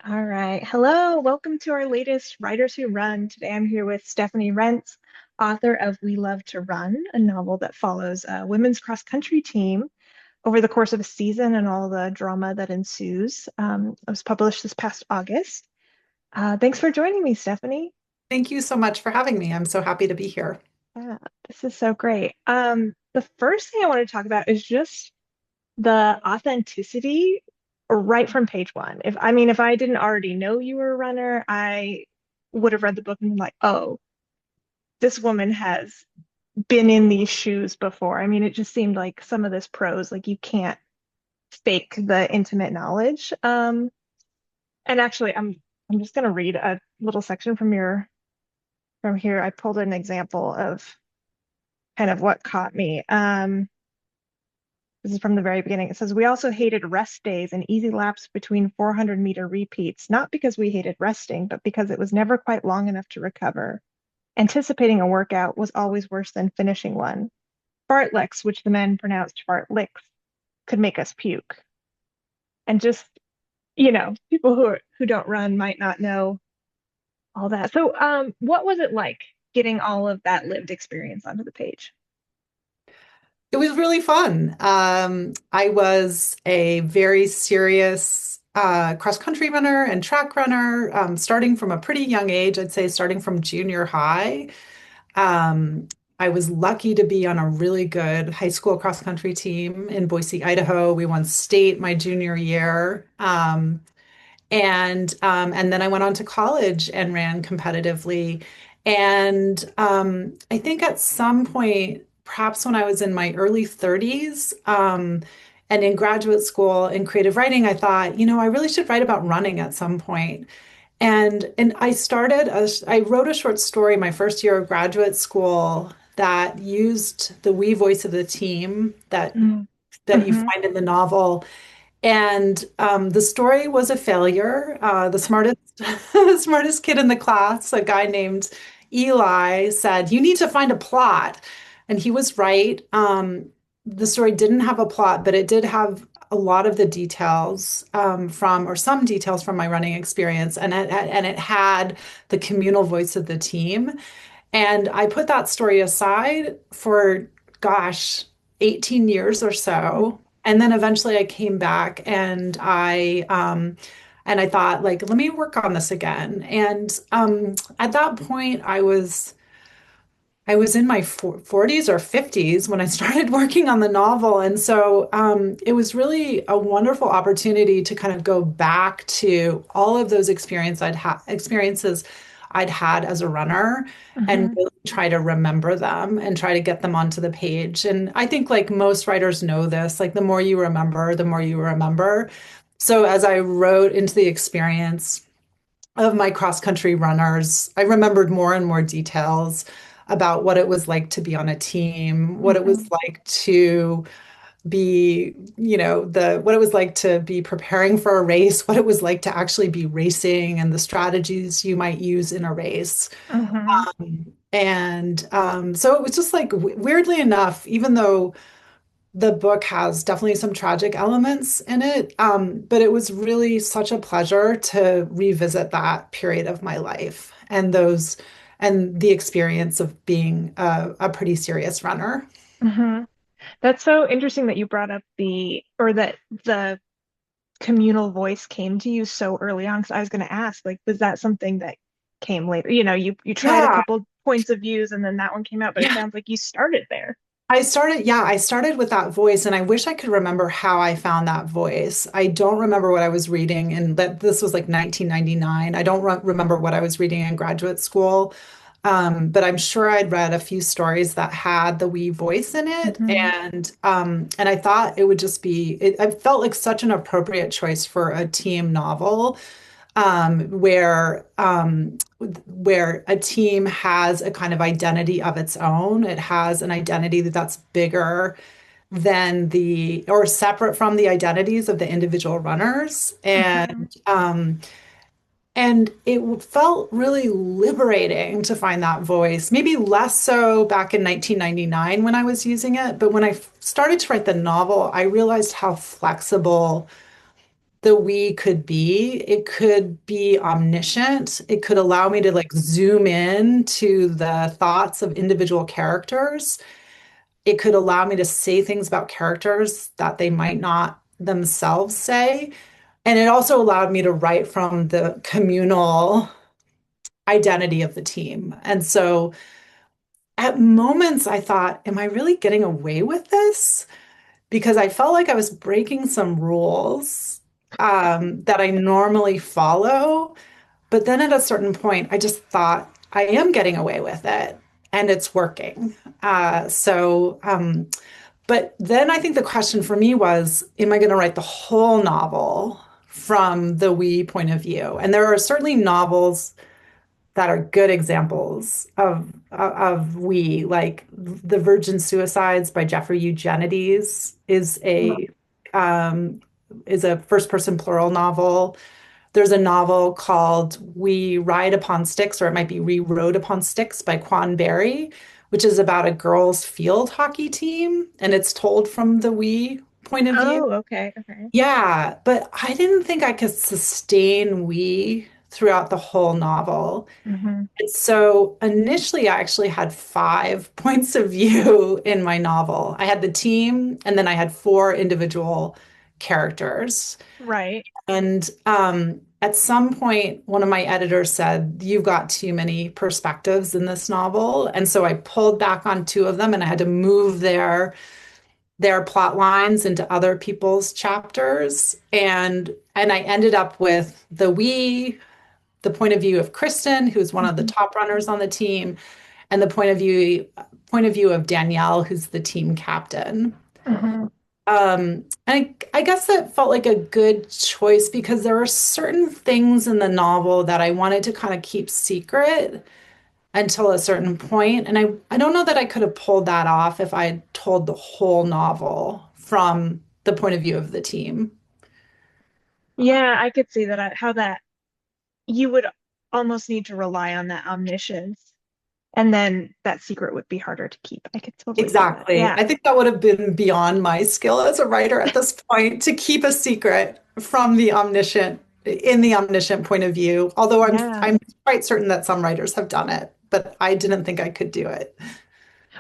All right. Hello. Welcome to our latest Writers Who Run. Today I'm here with Stephanie Reents, author of We Love to Run, a novel that follows a women's cross country team over the course of a season and all the drama that ensues. It was published this past August. Thanks for joining me, Stephanie. Thank you so much for having me. I'm so happy to be here. Yeah, this is so great. The first thing I want to talk about is just the authenticity right from page one. If I didn't already know you were a runner, I would have read the book and been like, oh, this woman has been in these shoes before. It just seemed like some of this prose, like you can't fake the intimate knowledge. And actually, I'm just gonna read a little section from here. I pulled an example of kind of what caught me. This is from the very beginning. It says, we also hated rest days and easy laps between 400-meter repeats, not because we hated resting, but because it was never quite long enough to recover. Anticipating a workout was always worse than finishing one. Fartleks, which the men pronounced fartlicks, could make us puke. And just, people who don't run might not know all that. So, what was it like getting all of that lived experience onto the page? It was really fun. I was a very serious cross-country runner and track runner, starting from a pretty young age. I'd say starting from junior high. I was lucky to be on a really good high school cross-country team in Boise, Idaho. We won state my junior year. And then I went on to college and ran competitively. And I think at some point, perhaps when I was in my early 30s, and in graduate school in creative writing, I thought, I really should write about running at some point. And I wrote a short story my first year of graduate school that used the we voice of the team that you Mm-hmm. find in the novel, and the story was a failure. The smartest, the smartest kid in the class, a guy named Eli, said, "You need to find a plot." And he was right. The story didn't have a plot, but it did have a lot of the details or some details from my running experience. And it had the communal voice of the team. And I put that story aside for, gosh, 18 years or so. And then eventually I came back and I thought, like, let me work on this again. And at that point I was in my 40s or 50s when I started working on the novel. And so it was really a wonderful opportunity to kind of go back to all of those experiences I'd had as a runner and Mm-hmm. really try to remember them and try to get them onto the page. And I think, like, most writers know this, like, the more you remember, the more you remember. So as I wrote into the experience of my cross country runners, I remembered more and more details about what it was like to be on a team, what it was Mm-hmm. like to be, what it was like to be preparing for a race, what it was like to actually be racing, and the strategies you might use in a race. Mm-hmm. And so it was just like, weirdly enough, even though the book has definitely some tragic elements in it, but it was really such a pleasure to revisit that period of my life and the experience of being a pretty serious runner. Mm-hmm. That's so interesting that you brought up that the communal voice came to you so early on. Because I was going to ask, like, was that something that came later? You tried a Yeah, couple points of views and then that one came out, but it yeah. sounds like you started there. I started with that voice, and I wish I could remember how I found that voice. I don't remember what I was reading, and that this was like 1999. I don't remember what I was reading in graduate school, but I'm sure I'd read a few stories that had the we voice in it, Mm-hmm. and I thought it would just be. I felt like such an appropriate choice for a team novel, where a team has a kind of identity of its own. It has an identity that's bigger than or separate from the identities of the individual runners. Mm-hmm. And it felt really liberating to find that voice. Maybe less so back in 1999 when I was using it, but when I started to write the novel, I realized how flexible the we could be. It could be omniscient. It could allow me to like zoom in to the thoughts of individual characters. It could allow me to say things about characters that they might not themselves say. And it also allowed me to write from the communal identity of the team. And so at moments I thought, am I really getting away with this? Because I felt like I was breaking some rules that I normally follow. But then at a certain point, I just thought, I am getting away with it and it's working. But then I think the question for me was, am I going to write the whole novel from the we point of view? And there are certainly novels that are good examples of we, like The Virgin Suicides by Jeffrey Eugenides um, is a first person plural novel. There's a novel called We Ride Upon Sticks, or it might be We Rode Upon Sticks by Quan Berry, which is about a girls' field hockey team, and it's told from the we point of view. Oh, okay, okay. Yeah, but I didn't think I could sustain we throughout the whole novel. Hmm. And so initially, I actually had five points of view in my novel. I had the team, and then I had four individual characters. Right. And at some point, one of my editors said, "You've got too many perspectives in this novel." And so I pulled back on two of them and I had to move their plot lines into other people's chapters. And I ended up with the point of view of Kristen, who's one of the Hmm. top runners on the team, and the point of view of Danielle, who's the team captain. Hmm. I guess that felt like a good choice because there were certain things in the novel that I wanted to kind of keep secret until a certain point. And I don't know that I could have pulled that off if I had told the whole novel from the point of view of the team. Yeah, I could see that how that you would almost need to rely on that omniscience, and then that secret would be harder to keep. I could totally see that. Exactly. Yeah. I think that would have been beyond my skill as a writer at this point to keep a secret from the omniscient in the omniscient point of view. Although Yeah. I'm quite certain that some writers have done it, but I didn't think I could do it.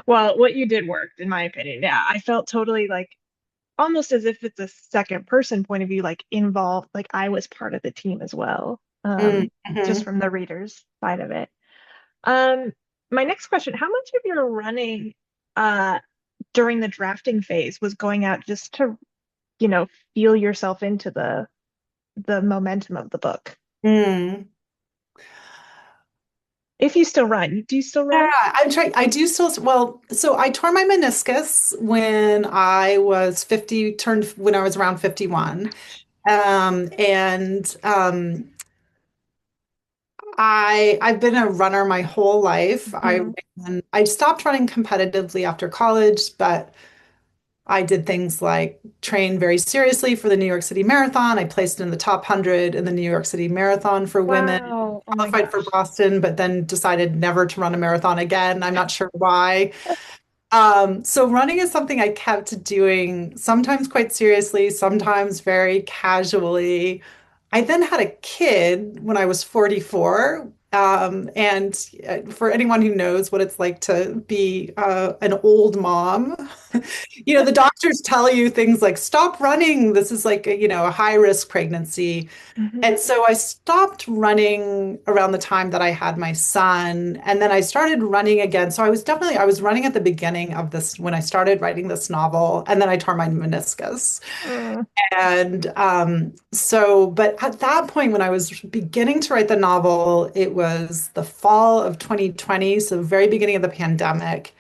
Well, what you did worked, in my opinion. Yeah, I felt totally like almost as if it's a second person point of view, like involved, like I was part of the team as well, just Mhm. from the reader's side of it. Um, my next question, how much of your running uh during the drafting phase was going out just to, you know, feel yourself into the momentum of the book? Mm. If you still run, do you still Yeah, run? I'm trying. I do still, well, so I tore my meniscus when I was 50, turned when I was around 51. And I've been a runner my whole life. Hmm. I stopped running competitively after college, but I did things like train very seriously for the New York City Marathon. I placed in the top 100 in the New York City Marathon for women, Wow. Oh my qualified for gosh. Boston, but then decided never to run a marathon again. I'm not sure why. So running is something I kept doing, sometimes quite seriously, sometimes very casually. I then had a kid when I was 44. And for anyone who knows what it's like to be an old mom, the doctors tell you things like, stop running. This is like, a high risk pregnancy. Hmm. And so I stopped running around the time that I had my son, and then I started running again. So I was running at the beginning of this when I started writing this novel, and then I tore my meniscus. Mm. And but at that point, when I was beginning to write the novel, it was the fall of 2020, so the very beginning of the pandemic.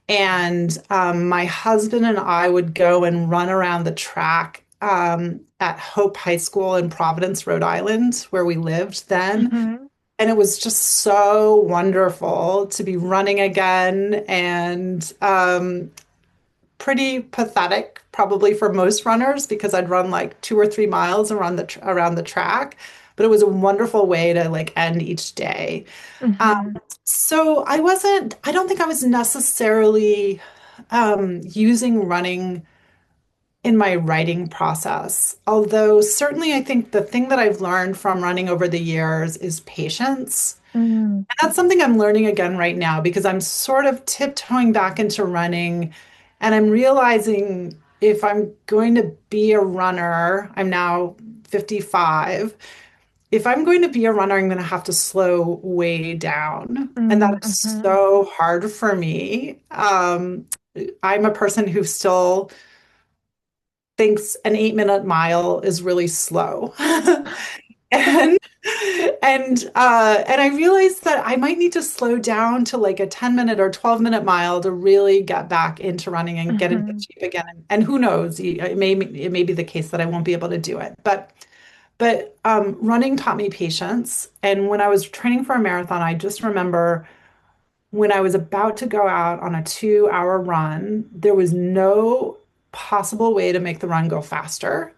And my husband and I would go and run around the track at Hope High School in Providence, Rhode Island, where we lived then. Hmm. And it was just so wonderful to be running again and pretty pathetic, probably for most runners, because I'd run like 2 or 3 miles around the track. But it was a wonderful way to like end each day. Um, Hmm. so I don't think I was necessarily using running in my writing process. Although certainly I think the thing that I've learned from running over the years is patience. Mm, And that's something I'm learning again right now because I'm sort of tiptoeing back into running and I'm realizing if I'm going to be a runner, I'm now 55. If I'm going to be a runner, I'm going to have to slow way down. And that is mhm, so hard for me. I'm a person who still thinks an 8 minute mile is really slow. And and I realized that I might need to slow down to like a 10-minute or 12-minute mile to really get back into running and get into mhm, shape again. And who knows, it may be the case that I won't be able to do it. But running taught me patience. And when I was training for a marathon, I just remember when I was about to go out on a 2 hour run, there was no possible way to make the run go faster.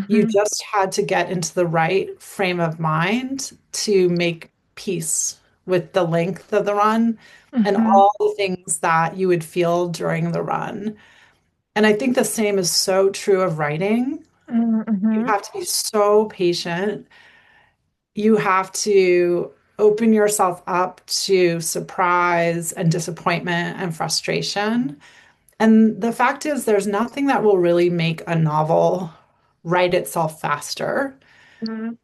You mhm, just had to get into the right frame of mind to make peace with the length of the run and mhm, all the things that you would feel during the run. And I think the same is so true of writing. You mhm, have to be so patient. You have to open yourself up to surprise and disappointment and frustration. And the fact is, there's nothing that will really make a novel write itself faster. mhm.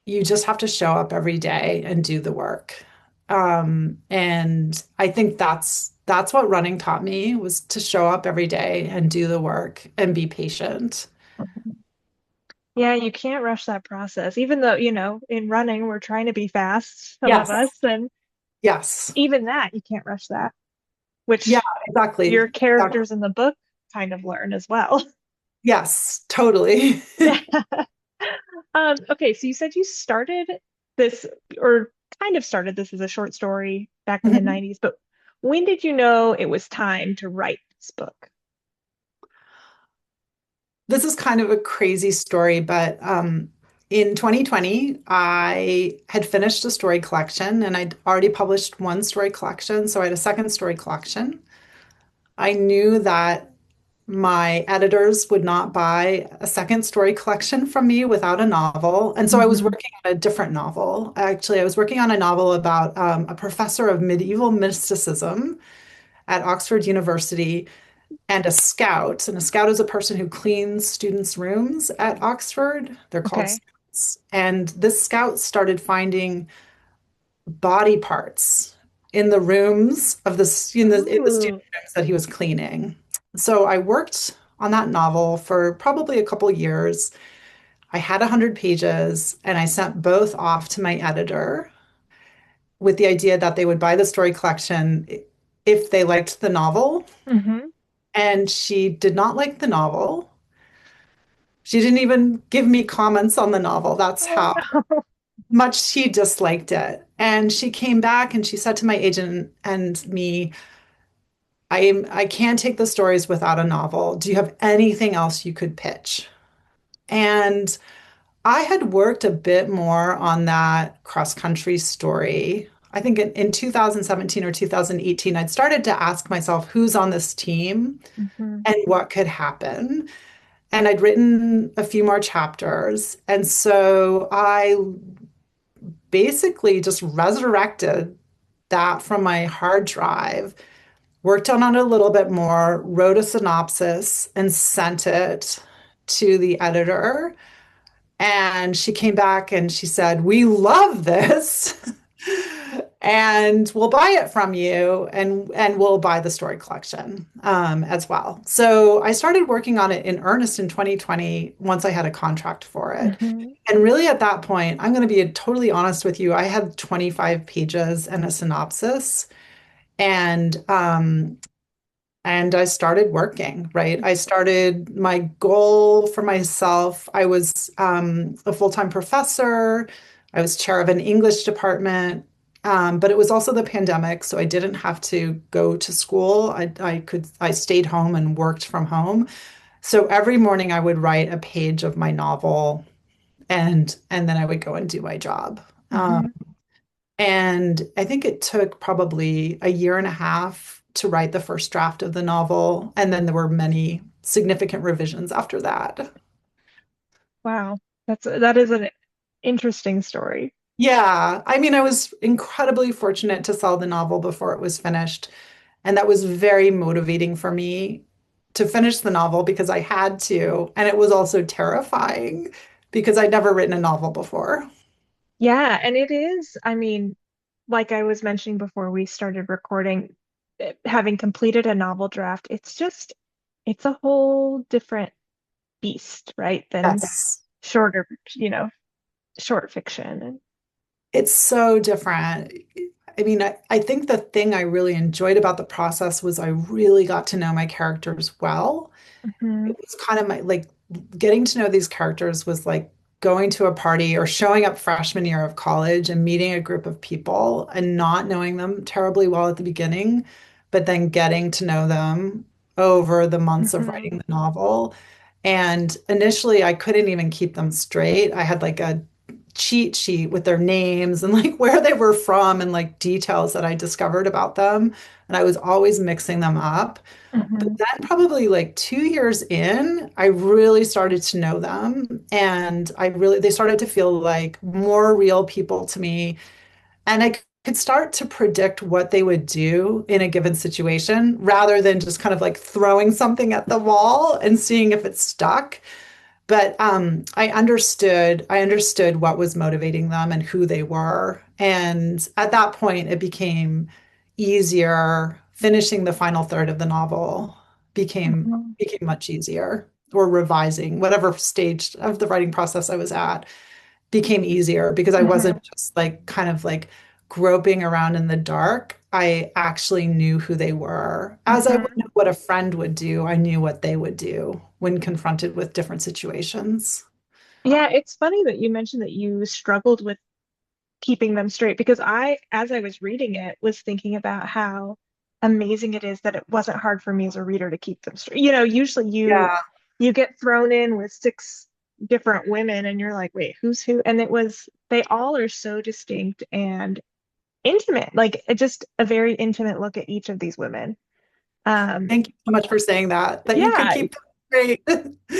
You just have to show up every day and do the work. And I think that's what running taught me was to show up every day and do the work and be patient. Yeah, you can't rush that process, even though, in running, we're trying to be fast, some of Yes. us, and Yes. even that, you can't rush that, Yeah, which your exactly. Exactly. characters in the book kind of learn as well. Yes, totally. Okay, so you said you started this, or kind of started this as a short story back in the Mhm. 90s, but when did you know it was time to write this book? This is kind of a crazy story, but in 2020, I had finished a story collection and I'd already published one story collection. So I had a second story collection. I knew that my editors would not buy a second story collection from me without a novel. And so I was Hmm. working on a different novel. Actually, I was working on a novel about a professor of medieval mysticism at Oxford University and a scout. And a scout is a person who cleans students' rooms at Oxford. They're called Okay. scouts. And this scout started finding body parts in the rooms of in the student Ooh. rooms that he was cleaning. So I worked on that novel for probably a couple years. I had 100 pages and I sent both off to my editor with the idea that they would buy the story collection if they liked the novel. Hmm. And she did not like the novel. She didn't even give me comments on the novel. That's Oh how no. much she disliked it. And she came back and she said to my agent and me, I can't take the stories without a novel. Do you have anything else you could pitch? And I had worked a bit more on that cross country story. I think in 2017 or 2018, I'd started to ask myself who's on this team Hmm. and what could happen. And I'd written a few more chapters. And so I basically just resurrected that from my hard drive, worked on it a little bit more, wrote a synopsis, and sent it to the editor. And she came back and she said, "We love this." And we'll buy it from you and we'll buy the story collection as well. So I started working on it in earnest in 2020 once I had a contract for it. Hmm. And really at that point, I'm going to be totally honest with you, I had 25 pages and a synopsis and and I started working, right? I started my goal for myself. I was a full-time professor. I was chair of an English department, but it was also the pandemic, so I didn't have to go to school. I stayed home and worked from home. So every morning I would write a page of my novel, and then I would go and do my job. Um, Hmm. and I think it took probably a year and a half to write the first draft of the novel. And then there were many significant revisions after that. Wow. That is an interesting story. Yeah, I mean, I was incredibly fortunate to sell the novel before it was finished. And that was very motivating for me to finish the novel because I had to. And it was also terrifying because I'd never written a novel before. Yeah, and it is, I mean, like I was mentioning before we started recording, having completed a novel draft, it's a whole different beast, right, than Yes. shorter, short fiction. And It's so different. I mean, I think the thing I really enjoyed about the process was I really got to know my characters well. Mhm, It was kind of my like getting to know these characters was like going to a party or showing up freshman year of college and meeting a group of people and not knowing them terribly well at the beginning, but then getting to know them over the months of mhm, writing the novel. And initially, I couldn't even keep them straight. I had like a cheat sheet with their names and like where they were from and like details that I discovered about them. And I was always mixing them up. But mhm, then probably like 2 years in, I really started to know them and they started to feel like more real people to me. And I could start to predict what they would do in a given situation rather than just kind of like throwing something at the wall and seeing if it stuck. But I understood what was motivating them and who they were. And at that point, it became easier. Finishing the final third of the novel mhm, became much easier, or revising, whatever stage of the writing process I was at, became easier because I mhm, wasn't just like kind of like groping around in the dark. I actually knew who they were. As I would mhm. know what a friend would do, I knew what they would do when confronted with different situations. Yeah, it's funny that you mentioned that you struggled with keeping them straight because as I was reading it, was thinking about how amazing it is that it wasn't hard for me as a reader to keep them straight. Usually Yeah. you get thrown in with six different women and you're like, wait, who's who? And they all are so distinct and intimate, like just a very intimate look at each of these women. Um, Thank you so much for saying that, that you could yeah, keep them straight.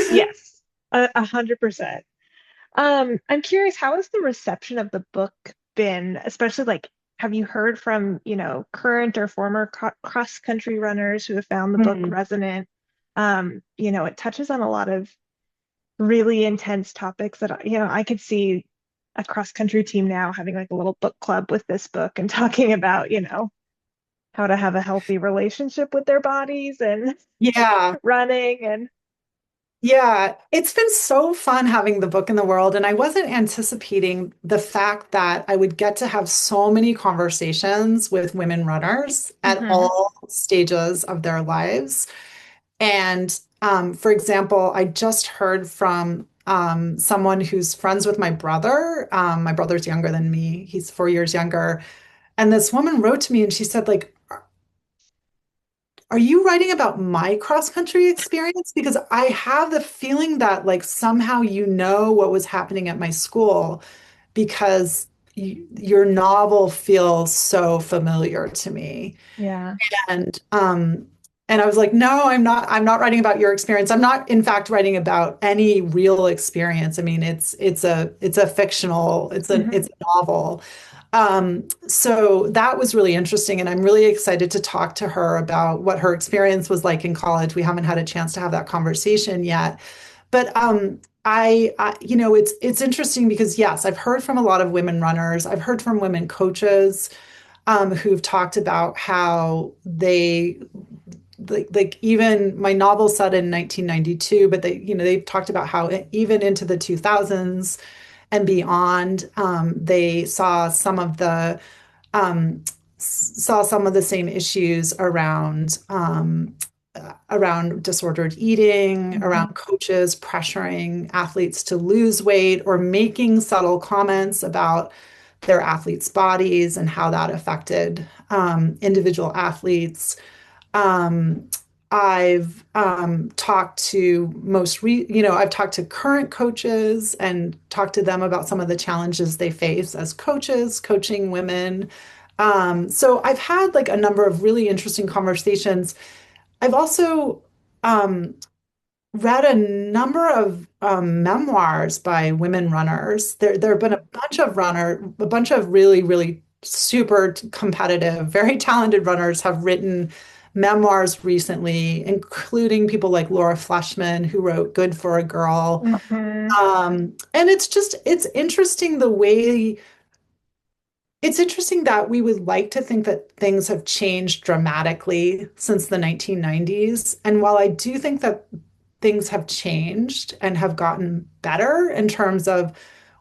yes, 100%. I'm curious, how has the reception of the book been? Especially like, have you heard from, current or former cross-country runners who have found the book Hmm. resonant? It touches on a lot of really intense topics that, I could see a cross-country team now having like a little book club with this book and talking about, how to have a healthy relationship with their bodies and Yeah. running and Yeah, it's been so fun having the book in the world, and I wasn't anticipating the fact that I would get to have so many conversations with women runners at Mhm, all stages of their lives. And for example, I just heard from someone who's friends with my brother. My brother's younger than me; he's 4 years younger. And this woman wrote to me, and she said, like, are you writing about my cross country experience? Because I have the feeling that like somehow you know what was happening at my school because your novel feels so familiar to me. yeah. And and I was like, no, I'm not writing about your experience. I'm not, in fact, writing about any real experience. I mean, it's a fictional, Mhm, it's a novel. So that was really interesting, and I'm really excited to talk to her about what her experience was like in college. We haven't had a chance to have that conversation yet, but it's interesting because yes, I've heard from a lot of women runners. I've heard from women coaches who've talked about how like even my novel set in 1992, but they've talked about how even into the 2000s and beyond, they saw some of the same issues around disordered eating, mhm, around coaches pressuring athletes to lose weight or making subtle comments about their athletes' bodies and how that affected individual athletes. Um, I've talked to current coaches and talked to them about some of the challenges they face as coaches, coaching women. So I've had like a number of really interesting conversations. I've also read a number of memoirs by women runners. There have been a bunch of really, really super competitive, very talented runners have written memoirs recently, including people like Laura Fleshman, who wrote Good for a Girl. Hmm. And it's interesting the way it's interesting that we would like to think that things have changed dramatically since the 1990s. And while I do think that things have changed and have gotten better in terms of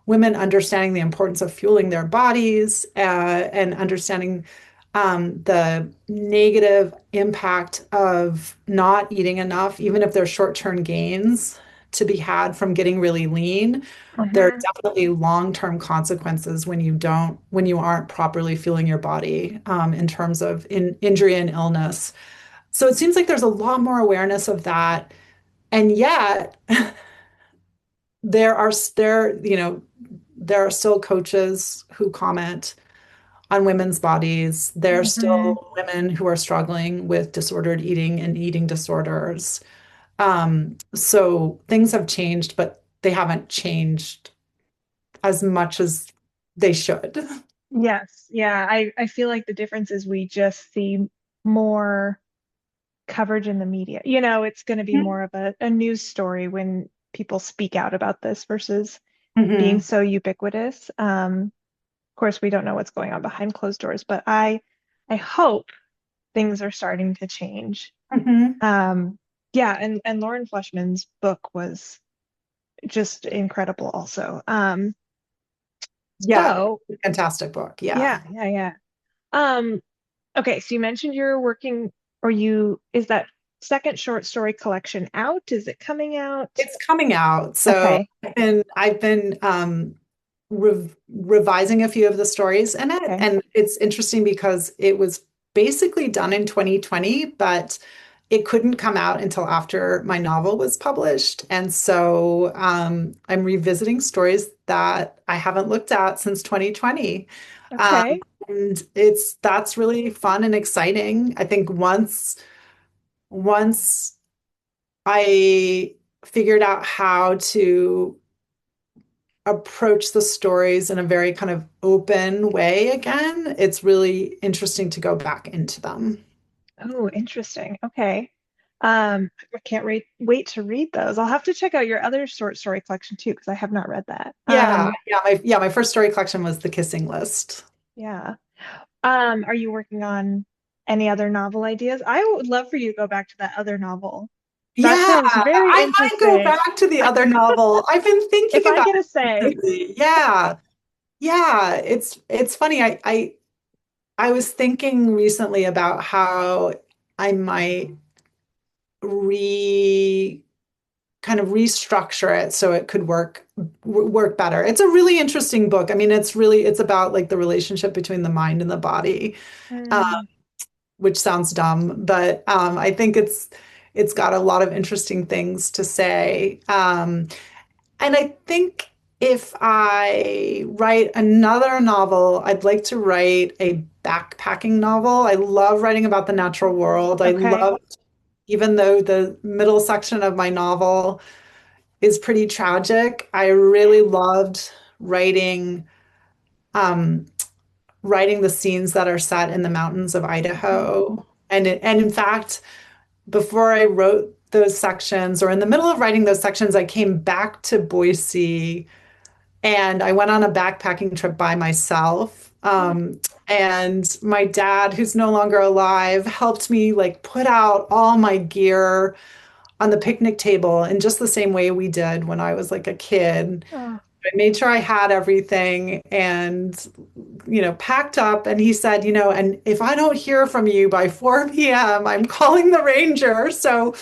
women understanding the importance of fueling their bodies and understanding the negative impact of not eating enough, even if there's short-term gains to be had from getting really lean. There are Hmm. definitely long-term consequences when you aren't properly fueling your body in terms of injury and illness. So it seems like there's a lot more awareness of that. And yet there are still coaches who comment on women's bodies. There are Hmm. still women who are struggling with disordered eating and eating disorders. So things have changed, but they haven't changed as much as they should. Yes. Yeah. I feel like the difference is we just see more coverage in the media. It's going to be more of a news story when people speak out about this versus being Hmm. so ubiquitous. Of course, we don't know what's going on behind closed doors, but I hope things are starting to change. Hmm. Um, yeah, and Lauren Fleshman's book was just incredible also. Yeah, So fantastic book. Yeah. yeah, yeah, yeah. Um, okay, so you mentioned you're working, or is that second short story collection out? Is it coming out? It's coming out. So Okay, I've been revising a few of the stories in it. okay, And it's interesting because it was basically done in 2020, but it couldn't come out until after my novel was published. And so I'm revisiting stories that I haven't looked at since 2020. Um, okay. and that's really fun and exciting. I think once I figured out how to approach the stories in a very kind of open way again, it's really interesting to go back into them. Oh, interesting. Okay. I can't wait to read those. I'll have to check out your other short story collection too, because I have not read that. My first story collection was The Kissing List. Yeah. Are you working on any other novel ideas? I would love for you to go back to that other novel. That Yeah, sounds very I might go interesting. back to the other novel. I've been If thinking I about get a it say. recently. Yeah. Yeah, it's funny. I was thinking recently about how I might re kind of restructure it so it could work better. It's a really interesting book. I mean, it's about like the relationship between the mind and the body, uh, Mm, which sounds dumb, but I think it's got a lot of interesting things to say. And I think if I write another novel, I'd like to write a backpacking novel. I love writing about the natural world. I okay. love, even though the middle section of my novel is pretty tragic, I really loved writing um, writing the scenes that are set in the mountains of Mhm. Idaho. And in fact, before I wrote those sections, or in the middle of writing those sections, I came back to Boise and I went on a backpacking trip by myself. And my dad, who's no longer alive, helped me like put out all my gear on the picnic table in just the same way we did when I was like a kid. Oh, I made sure I had everything and, packed up. And he said, and if I don't hear from you by 4 p.m., I'm calling the ranger. So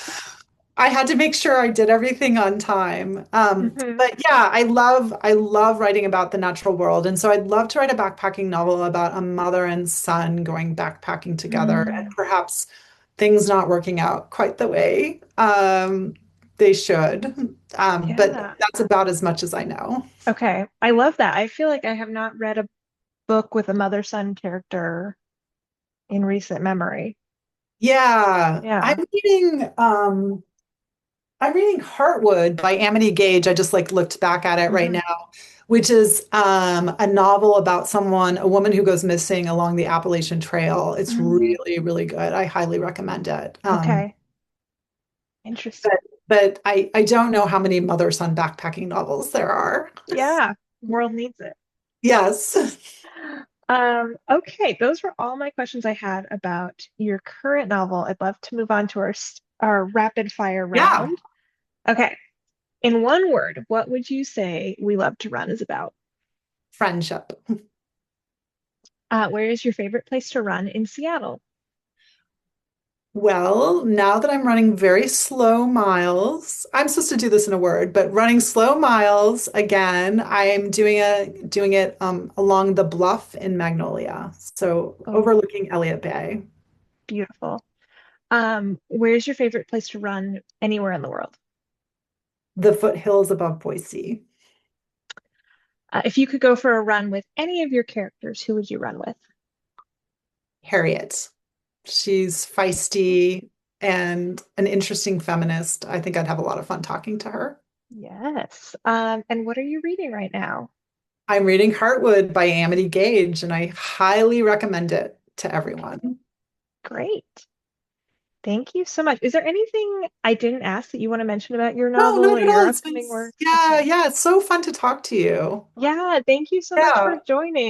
I had to make sure I did everything on time. mhm. But yeah, I love writing about the natural world. And so I'd love to write a backpacking novel about a mother and son going backpacking together and Mm, perhaps things not working out quite the way they should. But yeah. that's about as much as I know. Okay. I love that. I feel like I have not read a book with a mother-son character in recent memory. Yeah, Yeah. I'm reading. I'm reading Heartwood by Amity Gage. I just like looked back at it right Hmm. now, which is a novel about a woman who goes missing along the Appalachian Trail. It's Mm, really, really good. I highly recommend it. okay, interesting. But I don't know how many mother-son backpacking novels there are. Yeah, world needs it. Yes. Okay, those were all my questions I had about your current novel. I'd love to move on to our rapid fire Yeah. round. Okay, in one word, what would you say We Love to Run is about? Friendship. Where is your favorite place to run in Seattle? Well, now that I'm running very slow miles, I'm supposed to do this in a word, but running slow miles again, I'm doing it along the bluff in Magnolia, so Oh, overlooking Elliott Bay, beautiful. Where's your favorite place to run anywhere in the world? the foothills above Boise. If you could go for a run with any of your characters, who would you run with? Harriet. She's feisty and an interesting feminist. I think I'd have a lot of fun talking to her. Yes. And what are you reading right now? I'm reading Heartwood by Amity Gage, and I highly recommend it to everyone. Great. Thank you so much. Is there anything I didn't ask that you want to mention about your No, novel not or at your all. It's been, upcoming work? yeah, Okay. yeah, it's so fun to talk to you. Yeah, thank you so much for Yeah. joining.